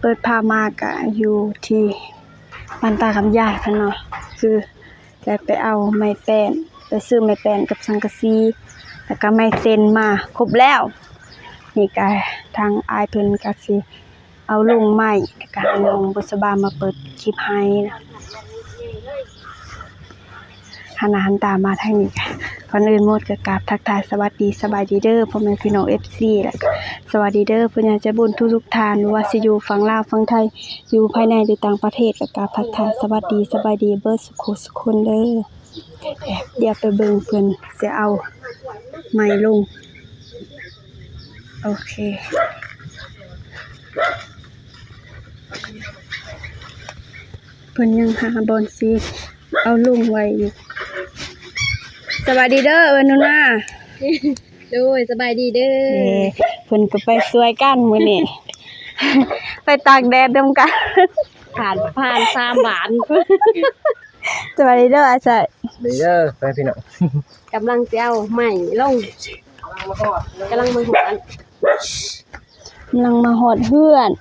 ปิดพามากะอยู่ที่บ้านตาคำยายเพิ่นเนาะคือได้ไปเอาไม้แป้นไปซื้อไม้แป้นกับสังกะสีแล้วก็ไม้เซ็นมาครบแล้วนี่ก็ทางอายเพิ่นก็สิเอาลงไม้แล้วก็ให้น้องบุษบามาเปิดคลิปให้นะหันหน้าหันตามาทางนี้ค่ะก่อนอื่นหมดก็กราบทักทายสวัสดีสบายดีเด้อพ่อแม่พี่น้อง FC แล้วก็สวัสดีเด้อผู้ใหญ่ใจบุญทุกๆท่านว่าสิอยู่ฝั่งลาวฝั่งไทยอยู่ภายในหรือต่างประเทศก็กราบทักทายสวัสดีสบายดีเบิดสุขคนเด้อเดี๋ยวไปเบิ่งเพิ่นสิเอาไม้ลงโอเคเพิ่นยังหาบอนสิเอาลงไว้อยู่สวัสดีเด้อนุน่าโดยสบายดีเด้อเพิ่นก็ไปสวยกันมื้อนี้ ไปตากแดดนำกันผ่าน3บาทสวัสดีเด้ออาจารย์ดีเด้อไปพี่น้องกำลังสิเอาใหม่ลงกำลังมาหอนกำลังมาฮอดเฮือน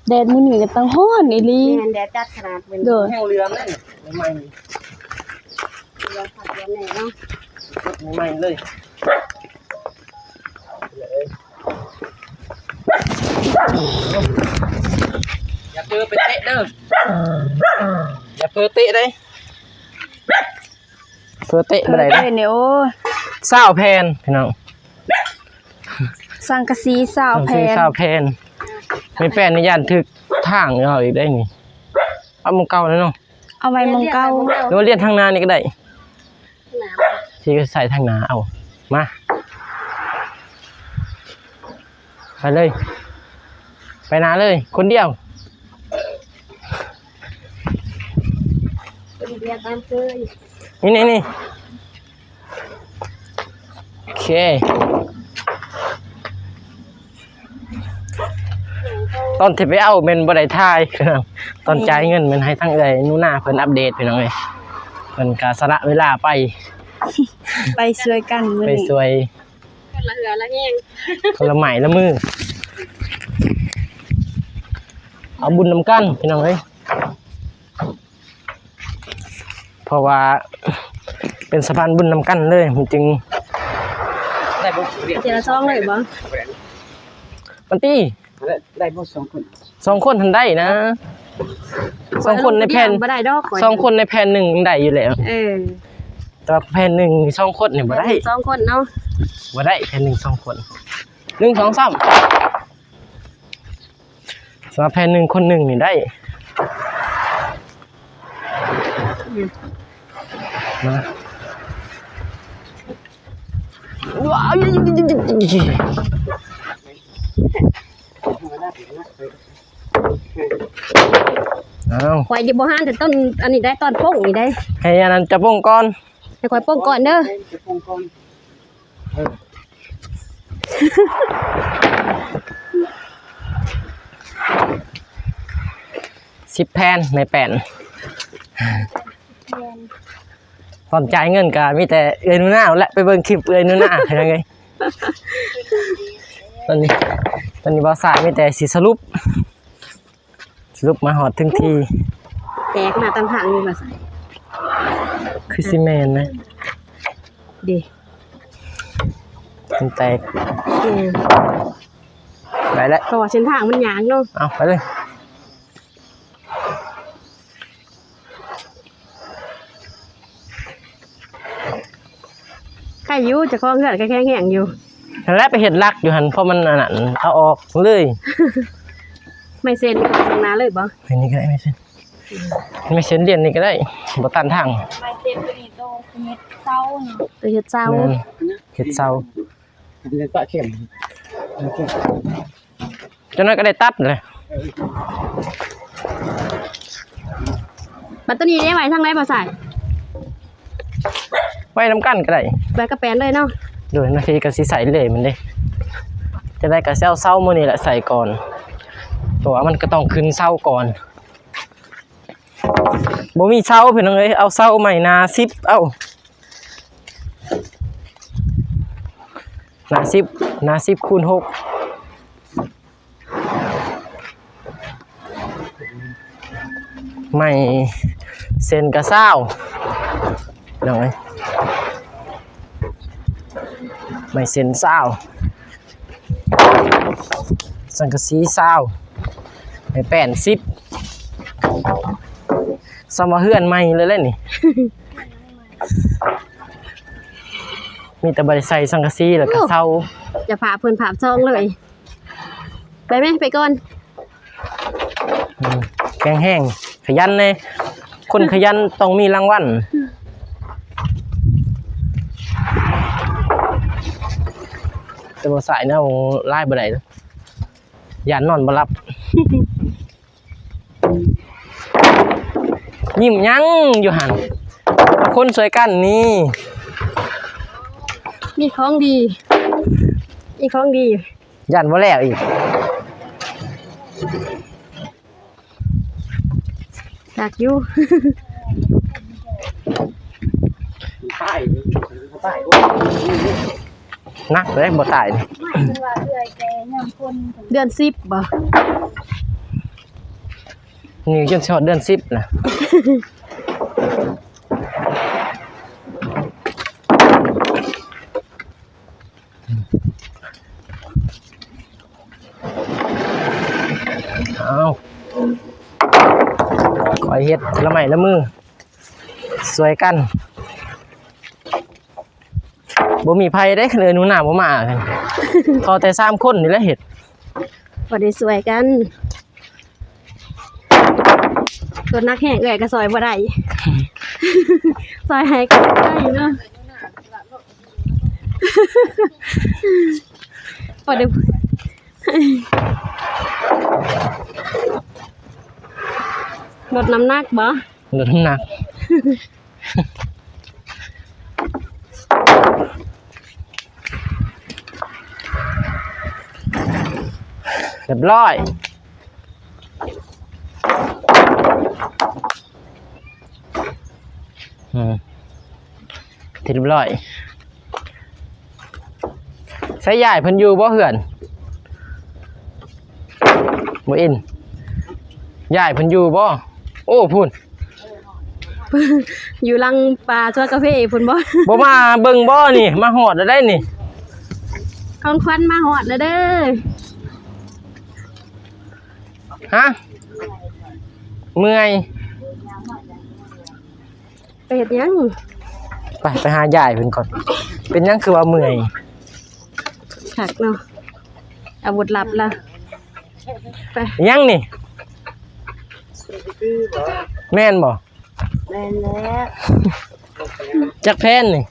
แดดมื้อนี้ก็ต้องร้อนอีหลีแม่นแดดจัดขนาดเป็นเด้อแห้งเรือนั่นใหม่เรือผัดเรือแน่เนาะใหม่เลยอย่าเพิ่ไปเตะเด้ออย่าเพิ่เตะได้เพิ่เตะบ่ได้เด้อเนี่ยโอ้20แผ่นพี่น้องสังกะสี20แผ่น20แผ่นมีแป้นในย่านถึกทางเอาอีกได้นี่เอาหมู่เก่าแล้วเนาะเอาไว้มงเก่าหรือว่าเลียนทางหน้านี่ก็ได้ที่ก็ใส่ทางหน้าเอามาไปเลยไปนาเลยคนเดียวเรียกตามเคยนี่โอเคตอนที่ไปเอาเป็นบ่ได้ถ่ายตอนจ่ายเงินมันให้ทั้งเอ้ยนู่นน่ะเพิ่นอัปเดตพี่น้องเอ้ยเพิ่นก็สละเวลาไปสวยกันมื้อนี้ไปสวยคนละเหือละแห้งคนละไม้ละมือเอาบุญนำกันพี่น้องเอ้ยเพราะว่าเป็นสะพานบุญนำกันเลยมันจึงได้บ่เจละ2เลยบ่มันตี้ได้บ่2คน2คนทันได้นะ2คนในแผ่นบ่ได้ดอก2คนในแผ่น1ได้อยู่แล้วแต่แผ่น1 2คนนี่บ่ได้2คนเนาะบ่ได้แผ่น1 2คน1 2 3สำหรับแผ่น1คน1นี่ได้มาว้าวข่อยอยู่บ่ฮั่นแต่ต้นอันนี้ได้ตอนโป่งนี่ได้ให้อันนั้นจะโป่งก่อนให้ข่อยโป่งก่อนเด้อจะโป่งก่อน10แผ่นในแป้นตอนจ่ายเงินก็มีแต่เอ้ยนูน่าและไปเบิ่งคลิปเอ้ยนูน่าเห็นไงตอนนี้บ่สายมีแต่สิสรุปมาฮอดถึงที่แตกมาตามทางนี่มาใส่คือซีเมนต์นะดิมันแตกไปแล้วเพราะว่าเส้นทางมันยากเนาะเอาไปเลยใครอยู่จะคล้องเหือดก็แข็งแห้งอยู่แล้วไปเห็ดลักอยู่หันเพราะมันนั่นเอาออกเลยไม่เซ็นทางนาเลยบ่อันนี้ก็ได้ไม่เซ็นเรียนนี่ก็ได้บ่ตันทางไม่เซ็นตัวนี้โตเฮ็ดเซาเนาะตัวเฮ็ดเซาเฮ็ดเซาเฮ็ดปะเข้มจนนั้นก็ได้ตัดเลยบัดตัวนี้ได้ไว้ทางไหนบ่ใส่ไว้น้ำกันก็ได้ไว้กระแปนเลยเนาะโดยนาทีก็สิใส่เลยมันเด้จะได้กระเซามื้อนี้แหละใส่ก่อนตัวมันก็ต้องขึ้นเซาก่อนบ่มีเซาเพิ่นเอ้ยเอาเซาใหม่นา10เอานา10คูณ6 ไม่เซ็นกระเซ้าน้องเอ้ยไม่เซ็นเศร้าสังกะสีเศร้าไม่แป้น10สมาเฮือนใหม่เลยแหละนี่ มีแต่บริใส่สังกะสีแล้วก็เศร้า จะพาเพิ่นผาบซองเลยไปไหมไปก่อน แข็งแห้งขยันเลยคนขยันต้องมีรางวัลแต่บ่สายนะไล่บ่ได้เลยย่านนอนบ่หลับ ยิ้มยังอยู่หั่นคนสวยกันนี่ มีของดีมีของดี ย่านบ่แล้วอีก อยากอยู่ นักเลยบ่ตายนี่ เดือน10บ่ นี่จนสิฮอดเดือน10นะเอาคอยเฮ็ดละไม้ละมือสวยกันบ่มีไผได้คันเอิ้นหนูหน้าบ่มากันพอแต่3คนนี่แหละเฮ็ด บ่ได้สวยกันตัวนักแห่งเอ้อยก็ซอยบ่ได้ ซอยให้ก็ได้เนาะ บ่ได้ลดน้ำหนักบ่ ลดน้ำหนัก เรียบร้อยเรียบร้อยใส่ใหญ่เพิ่นอยู่บ่เหือนบ่อินใหญ่เพิ่นอยู่บ่โอ้พุ่น อยู่หลังป่าสวนกาแฟพุ่นบ่ บ่มาเบิ่งบ่นี่มาฮอดแล้วได้นี่ ของขวัญมาฮอดแล้วเด้อ ฮะเมื่อย ไปเฮ็ดหยัง ไปหาใหญ่เพิ่นก่อนเป็นหยังคือว่าเมื่อย คักเนาะอาวุธลับล่ะไป ยังนี่แม่นบ่ แม่นแล้ว จักแพนนี่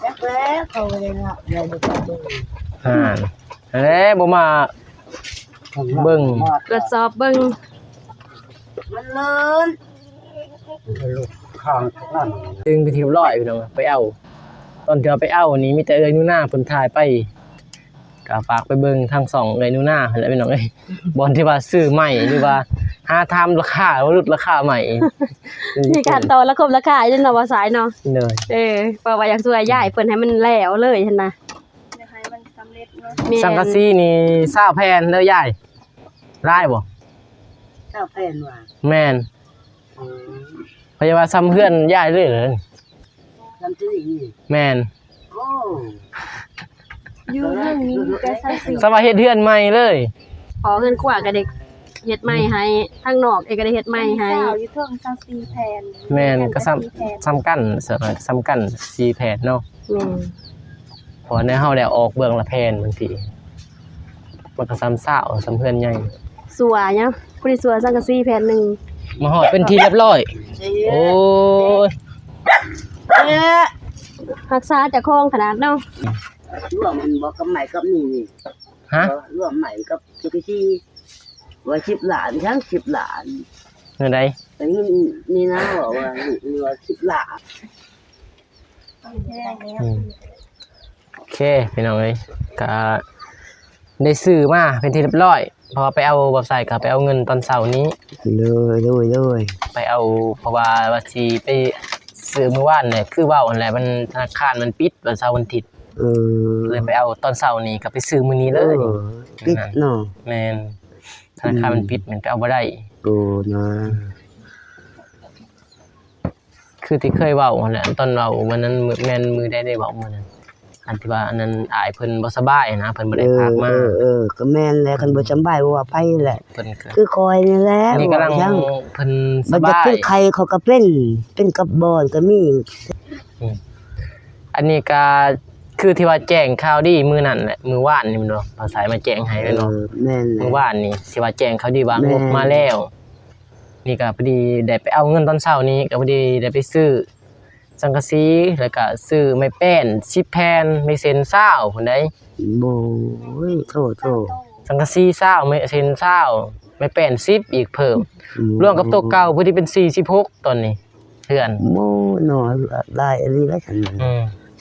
จักแล้วเขาบ่ได้รับเดี๋ยวจะดู แล้บ่มาเบิ่ง ตรวจสอบเบิ่ง มันเลิน ดึงไปที่ร้อยพี่น้องไปเอาตอนที่เราไปเอานี่มีแต่เอ้ยนูน่าเพิ่นถ่ายไปก็ฝากไปเบิ่งทาง2เอ้ยนูน่าหั่นแหละพี่น้องเอ้ยบ่อนที่ว่าซื้อใหม่หรือว่าหาทำราคาว่าลดราคาใหม่ มีการต่อระคบราคาอยู่เนาะว่าสายเนาะ เลย เพราะว่าอยากช่วยยายเพิ่นให้มันแล้วเลยหั่นน่ะ อยากให้มันสำเร็จเนาะ แม่น สังกะสีนี่20แผ่นเด้อยายได้บ่ เจ้าแผ่นว่า แม่นเพราะว่าซ้ำเพื่อนยายเลยเหรอ ทำที่นี่ แม่น โอ้ อยู่เรื่องนี้มีแต่ซาซิ สมาเฮ็ดเฮือนใหม่เลย ขอเงินกว่ากับเด็กเฮ็ดใหม่ให้ทางนอกเอกก็ได้เฮ็ดใหม่ให้ สาวอยู่เทิงซาซีแผ่น แม่นก็ซ้ แผ่น ำซ้ำกันเสิร์ฟซ้ำกัน4แผ่นเนาะ แม่น เพอในเฮาได้ออกเบื้องละแผ่นบางทีมันก็ซ้ำซ่าซ้ำเพื่อนใหญ่ สัวเนาะผู้ที่สัวสังกะสีแผ่นหนึง มาฮอดเป็นที่เรียบร้อย เสีย โอ้ย เอ๊ะ รักษาเจ้าของขนาดเนาะ ร่วมมันบ่กับใหม่กับนี่นี่ ฮะ ร่วมใหม่กับจุกซี่ว่า10ล้านทั้ง10ล้าน เงินใด แต่นี่นะบอกว่านี่ว่า10ล้าน โอเคพี่น้องเอ้ยก็ได้ซื้อมาเป็นที่เรียบร้อยพอไปเอาเว็บไซต์ก็ไปเอาเงินตอนเช้านี้ เลย ไปเอาเพราะว่าสิไปซื้อเมื่อวานเนี่ยคือว่าอันแหละมันธนาคารมันปิดวันเสาร์วันอาทิตย์เลยไปเอาตอนเช้านี้ก็ไปซื้อมื้อนี้เลย ปิดเนาะ แม่นธนาคารมันปิดมันไปเอาบ่ได้ โอ้นะ คือที่เคยเว้าหั่นแหละตอนเว้าวันนั้นแม่นมือได้เว้ามื้อนั้นอันที่ว่าอันนั้นอายเพิ่นบ่สบายนะเพิ่นบ่ได้พักมา ก็แม่นแหละคันบ่สำบายว่าไปแหละ เพิ่นก็ คือคอยนี่แหละ นี่กำลัง ว่าจัง เพิ่นส มันจะ บาย เป็นใครเขาก็เป็นกับบอนก็มี อันนี้ก็คือที่ว่าแจ้งข่าวดีมื้อนั้นแหละมื้อวานนี่แม่นบ่ภาษามาแจ้งให้เนาะ แม่นแหละ มื้อวานนี่ที่ว่าแจ้งข่าวดีว่า แม่ งบมาแล้ว นี่ก็พอดีได้ไปเอาเงินตอนเช้านี้ก็พอดีได้ไปซื้อสังกะสีแล้วก็ซื้อไม้แป้น10แผ่นไม้เซ็น20พุ่นได้ โบยโทษ สังกะสี20ไม้เซ็น20ไม้แป้น10อีกเพิ่มรวมกับตัวเก่าพอดีเป็น46ตอนนี้เพื่อน โมหน่อยลายอะไรแล้วฉัน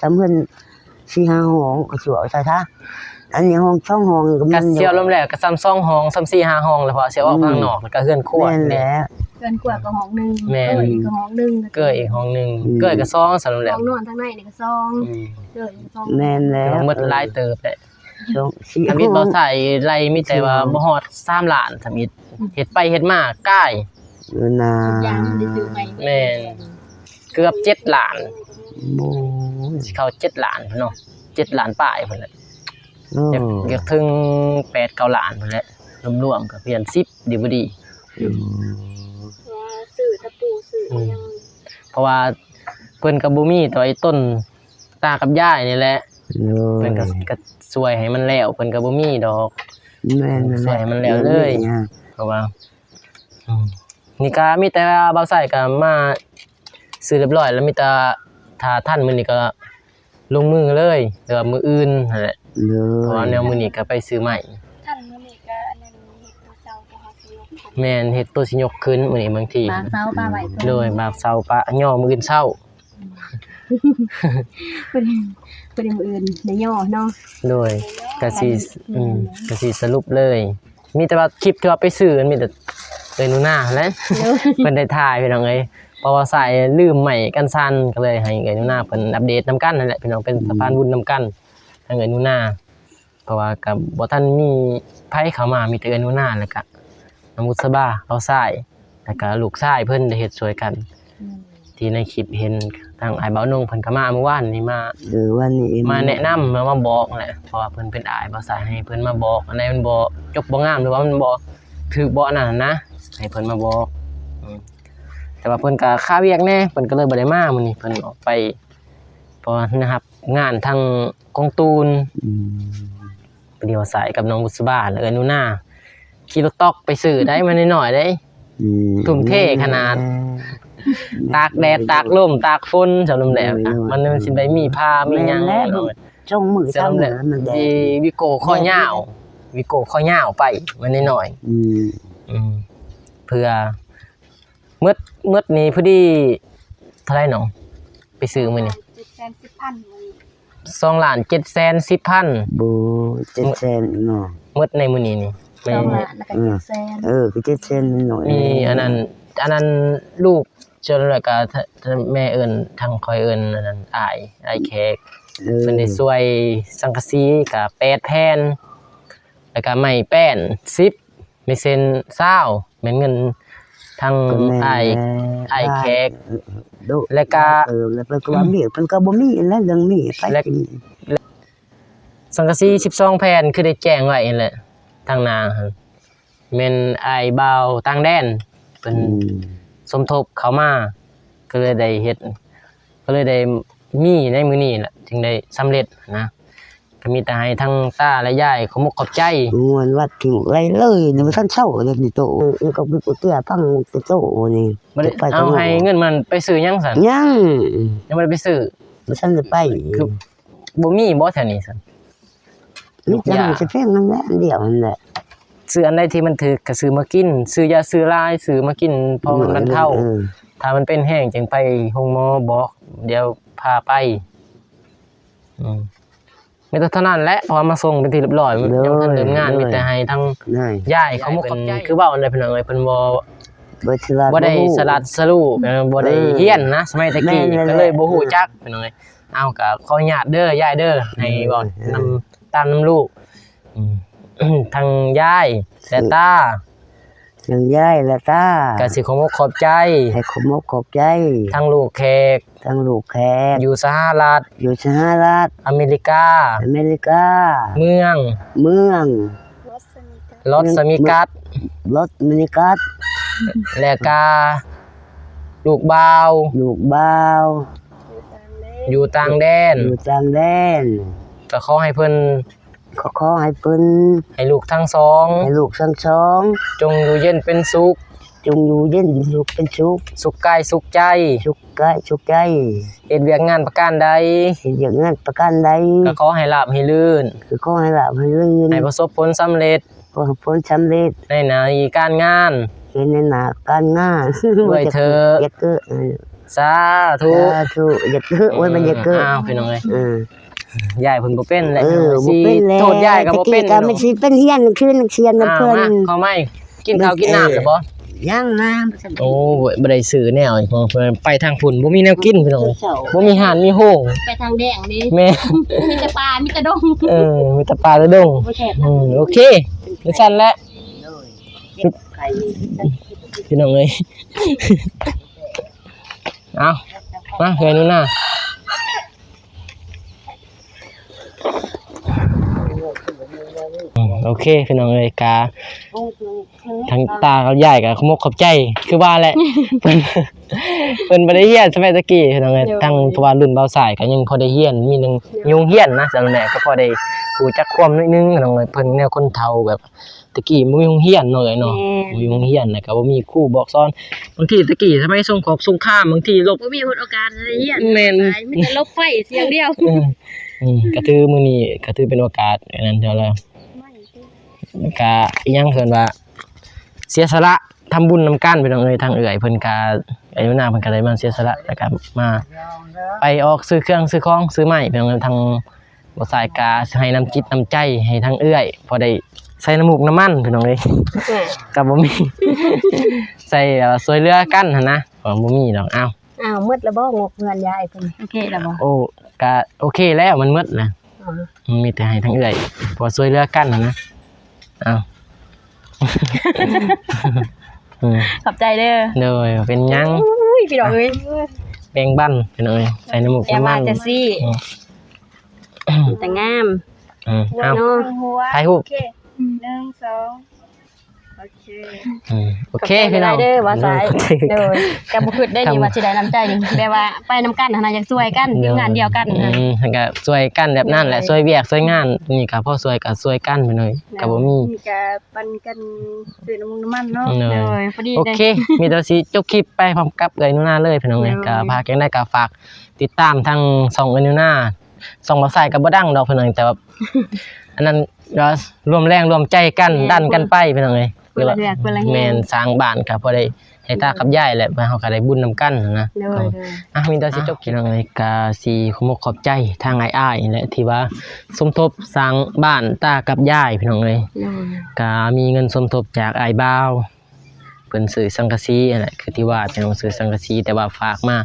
สำเพิ่น4-5ห้องก็สิเอาใส่ซะอันนี้ห้องช่องห้องก็ ก็ มัน เสียวลมแหลกก็ซ้ำ2ห้องซ้ำ4 5ห้องแล้วพอเสียวออกข้างนอกแล้วก็เฮือนครัว แม่นแหละ เกินกว่าก็ห้องนึง แม่น อีกก็ห้องนึง เกิดอีกห้องหนึงเกิดก็2สำหรับแหล ห้ ก องนอนทางในนี่ก็2เกิดอีก2 แม่นแล้ว หมดหลายเติบแหละ ช่อง4 ทำอิฐบ่ใส่ไรมีแต่ว่าบ่ฮอด3ล้านทำอิฐเฮ็ดไปเฮ็ดมาก้าย นา ยางได้ซื้อใหม่ แม่น เกือบ7ล้าน โบ สิเข้า7ล้านพุ่นเนาะ7ล้านปลายพุ่นแหละ โอ้ อยากถึง8 9ล้านพุ่นแหละรวมๆก็เพียง10ดีบ่ดี ซื้อตะปูซื้อยัง เพราะว่าเพิ่นก็บ่มีต่อไอ้ต้นตากับยายนี่แหละเพิ่นก็ช่วยให้มันแล้วเพิ่นก็บ่มีดอก แม่น ใส่มันแล้วเลย เพราะว่านี่ก็มีแต่ว่าเบาใส่ก็มาซื้อเรียบร้อยแล้วมีแต่ถ้าท่านมื้อนี้ก็ลงมือเลยหรือว่ามื้ออื่นนั่นแหละเพราะว่าแนวมื้อนี้ก็ไปซื้อใหม่ ท่านมื้อนี้ก็อันนั้นเฮ็ดตัวเจ้าตัวเฮาสิยกขึ้น แม่นเฮ็ดตัวสิยกขึ้นมื้อนี้บางที บางเซาปลาไหล โดยบางเช้าปะย่อมื้ออื่นเช้า เป็นมื้ออื่นในย่อเนาะ โดยก็สิก็สิสรุปเลย มีแต่ว่าคลิปที่ว่าไปซื้อมันมีแต่หนูนาแหละ เพิ่นได้ถ่ายพี่น้องเอ้ยเพราะว่าสายลืมใหม่กันซั่นก็เลยให้หนูนาเพิ่นอัปเดตนํกันนั่นแหละพี่น้องเป็นสะพานบุญนํกันทางหนูนาเพราะว่าก็บ่ทันมีไผเข้ามามีแต่หนูนาแล้วก็น้องมุสบาเขาชายแล้วก็ลูกชายเพิ่นได้เฮ็ดช่วยกัน ที่ในคลิปเห็นทางอ้ายเบานงเพิ่นก็มาเมื่อวานนี้มา วันนี้ มาแนะนำมาบอกแหละเพราะว่าเพิ่นเป็นอ้ายบ่สายให้เพิ่นมาบอกอันใดมันบ่จบบ่งามหรือว่ามันบ่ถูกบ่นั่นนะให้เพิ่นมาบอกแต่ว่าเพิ่นก็ค่าเวียกแน่เพิ่นก็เลยบ่ได้มามื้อนี้เพิ่นออกไปเพราะว่านะครับงานทางกองตูนไปเดียวสายกับน้องบุษบาแล้วก็หนูนาขี่รถตอกไปซื้อได้มาน้อยๆได้ทุ่มเทขนาดตากแดดตากลมตากฝนสำหรับแล้วมันสิได้มีผ้ามีหยัง ช่องมือซ้ำเหลือมันแดง วิโก้ข้อยาววิโก้ข้อยาวไปมันหน่อยเพื่อเมื่อนี้พอดีเท่าไหร่หนอไปซื้อมื้อนี้ 710,000มื้อนี้ 2,710,000 โบ700,000เนาะ เมื่อในมื้อนี้นี่ 2ล้านแล้วก็700,000 คือ700,000หน่อย มีอันนั้นลูกจนแล้วก็แม่เอิ้นทางคอยเอิ้นอันนั้นอ้ายแขกเพิ่นได้ช่วยสังกะสีก็8แผ่นแล้วก็ไม้แป้น10ไม่เซ็น20แม่นเงินทางอ้ายแขกแล้วก็ แล้วก็ว่ามีเพิ่นก็บ่มีแล้วเรื่องมีไป สังกะสี12แผ่นคือได้แจ้งไว้นั่นแหละทางนาหั่นแม่นอ้ายบ่าวต่างแดนเพิ่นสมทบเข้ามาก็เลยได้เฮ็ดก็เลยได้มีในมื้อนี้แหละจึงได้สำเร็จนะก็มีแต่ให้ทั้งตาและยายขอมกขอบใจ ม่วนวัดที่ไรเลยนี่มันทันเช้าเลยนี่โตก็มีกูเตี้ยพังโตนี่ บ่ได้เอาให้เงินมันไปซื้อหยังซั่น ยัง ยังบ่ได้ไปซื้อ บ่ทันได้ไป คือบ่มีบ่แถวนี้ซั่น นี่จังสิเพ่งนั่นแหละอันเดียวนั่นแหละ ซื้ออันใดที่มันถูกก็ซื้อมากินซื้อยาซื้อลายซื้อมากินพอมันบรรเทาถ้ามันเป็นแห้งจึงไปโรงหมอบอกเดี๋ยวพาไปมีแต่เท่านั้นแหละพอมาส่งเป็นที่เรียบร้อยยังทันเริ่มงานมีแต่ให้ทั้งยายเขาขอบใจคือเว้าอันใดเพิ่นเอ้ยเพิ่นบ่ได้สลัดสรุปบ่ได้เฮียนนะสมัยตะกี้ก็เลยบ่ฮู้จักเพิ่นเอ้ยเอาก็ขออนุญาตเด้อยายเด้อให้บ่นำตามนำลูกทางยายแต่ตา อย่างยายและตา ก็สิขอมกขอบใจ ให้ขมกขอบใจ ทั้งลูกแขก ทั้งลูกแขก อยู่สหรัฐ อยู่สหรัฐ อเมริกา อเมริกา เมือง เมือง ลอสมิกัส รถมินิกัส และกาลูกบ่าว ลูกบ่าว อยู่ต่างแดน อยู่ต่างแดน ก็ขอให้เพิ่น ขอให้เพิ่น ให้ลูกทั้งสอง ให้ลูกทั้งสอง จงอยู่เย็นเป็นสุข จงอยู่เย็นสุขเป็นสุข สุขกายสุขใจ สุขกายสุขใจ เฮ็ดเวียกงานประการใด เห็นอย่างนั้นประการใด ก็ขอให้ราบให้ลื่น คือขอให้หลับให้ลื่น ให้ประสบผลสำเร็จ ขอให้ผลสำเร็จ ในหน้าที่การงาน เห็นในหน้าการงาน ด้วยเถิด อย่าเกิด สาธุ สาธุอย่าเกิดโอ้ยมันอย่าเกิด อ้าวพี่น้องเอ้ย เออย ายเพิ่นบ่เป็นแหละ บ่ สิ เป็นแล้ว โทษยายก็บ่เป็น ตะกี้ก็ไม่สิเป็นเฮียนคืนเชียน อ้าว น้ำเพิ่น มาเข้ามาอีกกินข้าวกินน้ำแล้วบ่ ยังน้ โอ้บ่ได้ซื้อแนวอีกของเพิ่นไปทางพุ่นบ่มีแนวกินพี่น้องเอ้ย ำ บ่มีหานมีโห้ง ไปทางแดงดิ แม่ มีแต่ปลามีแต่ดง มีแต่ปลาและดง บ่แซ่บ โอเคจังซั่นแหละพี่น้องเอ้ย เอามาเฮือนนู่นน่ะโอเคพี่น้องเอ้ยกาทั้งตากับยายก็ขมกขอบใจคือว่าแหละ เพิ่นบ่ได้เฮียนสมัยตะกี้พี่น้องเอ้ยทั้งเพราะว่ารุ่นเบาสายก็ยังพอได้เฮียนมีหนึงยุงเฮียนนะจังแหละก็พอได้รู้จักความนิดนึงพี่น้องเอ้ยเพิ่นแนวคนเฒ่าแบบตะกี้บ่มีโรงเรียนเนาะเอ้ยเนาะบ่มีโรงเรียนแล้วก็บ่มีครูบอกสอนบางทีตะกี้สมัยสงครามสงครามบางทีลบ บ่มีโอกาสอะไรเฮียน แม่น มีแต่ลบไฟเสียงเดียว ก็ถือมื้อนี้ก็ถือเป็นโอกาสอันนั้นเท่าแล้วก็อีหยังเพิ่นว่าเสียสละทำบุญนำกันพี่น้องเอ้ยทางเอื้อยเพิ่นก็อายุนานเพิ่นก็ได้มาเสียสละแล้วก็มาไปออกซื้อเครื่องซื้อของซื้อไม้พี่น้องเอ้ยทางบ่สายกาให้น้ำจิตน้ำใจให้ทางเอื้อยพอได้ใส่น้ำมูกน้ำมันพี่น้องเอ้ยก็บ่มี ใส่ช่วยเหลือกันหั่นนะบ่มีดอกอ้าว อ้าวมืดแล้วบ่งกเงินยายเพิ่นโอเคแล้วบ่ โอ้ก็โอเคแล้วมันหมดแล้วมีแต่ให้ทางเอื้อยพอช่วยเหลือกันหั่นนะอ้าว ขอบใจเด้อ โดยเป็นหยัง อุ้ยพี่น้องเอ้ย แบ่งบันพี่น้องเอ้ยใส่น้ำมูก อย่า น้ำ มา มัน แต่ซี่แต่งาม เอา เนาะ ถ่ายรูป 1 2โอเค โอเคพี่น้อง เด้อว่าสาย โอเค เด้อก็บ่คิดได้นี่ว่าสิได้น้ำใจนี่แบบว่าไปนำกันหั่นน่ะอยากช่วยกันทีมงานเดียวกัน แล้วก็ช่วยกันแบบนั้นแหละช่วยเวียกช่วยงานนี่ก็พอช่วยก็ช่วยกันไปหน่อยก็บ่มี มีก็ปันกันซื้อน้ำมันเนาะ เน เด้ ย อพอดี โอ ได้ เค มีแต่สิจบคลิปไปพร้อมกับเอ้ยนูนาเลยพี่น้องเอ้ยก็พากันได้ก็ฝากติดตามทางช่องเอ้ยนูนาช่องบ่ใส่ก็บ่ดังดอกพี่น้องแต่ว่า อันนั้นก็ร่วมแรงร่วมใจกันดันกันไปพี่น้องเอ้ย เพิ่นละเลือกเพิ่นละ แม่นสร้างบ้านก็พอได้ให้ตากับยายแหละเฮาก็ได้บุญนำกันนะ เด้อ มีแต่สิจบพี่น้องเอ้ยก็สิขอขอบใจทางอ้ายๆนี่แหละที่ว่าสมทบสร้างบ้านตากับยายพี่น้องเอ้ย ก็มีเงินสมทบจากอ้ายบ่าวเพิ่นซื้อสังกะสีนั่นแหละคือที่ว่าเป็นซื้อสังกะสีแต่ว่าฝากมา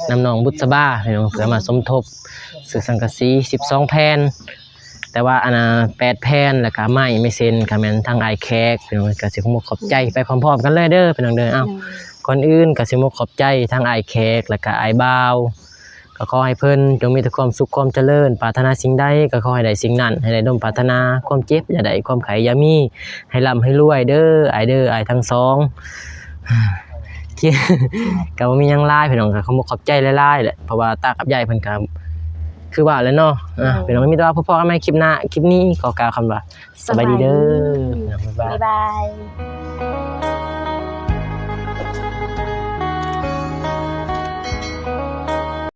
นำน้องบุษบาพี่น้องเพื่อมาสมทบซื้อสังกะสี12แผ่นแต่ว่าอันน่ะ8แผ่นแล้วก็ไม้ไม่เซ็นก็แม่นทางอ้ายแขกพี่น้องก็สิขอบใจไปพร้อมๆกันเลยเด้อพี่น้องเด้ออ้าวก่อนอื่นก็สิขอบใจทางอ้ายแขกแล้วก็อ้ายบ่าวก็ขอให้เพิ่นจงมีแต่ความสุขความเจริญปรารถนาสิ่งใดก็ขอให้ได้สิ่งนั้นให้ได้ดมปรารถนาความเจ็บอย่าได้ความไข้อย่ามีให้ร่ำให้รวยเด้ออ้ายทั้งสอง ก็บ่มีหยังหลายพี่น้องก็ขอบใจหลายๆแหละเพราะว่าตากับยายเพิ่นก็คือว่าแล้วเนาะพี่น้องมีแต่ว่าพอๆกันใหม่คลิปหน้าคลิปนี้ขอกล่าวคำว่าสบายดีเด้อพี่น้องบ๊ายบาย บ๊ายบาย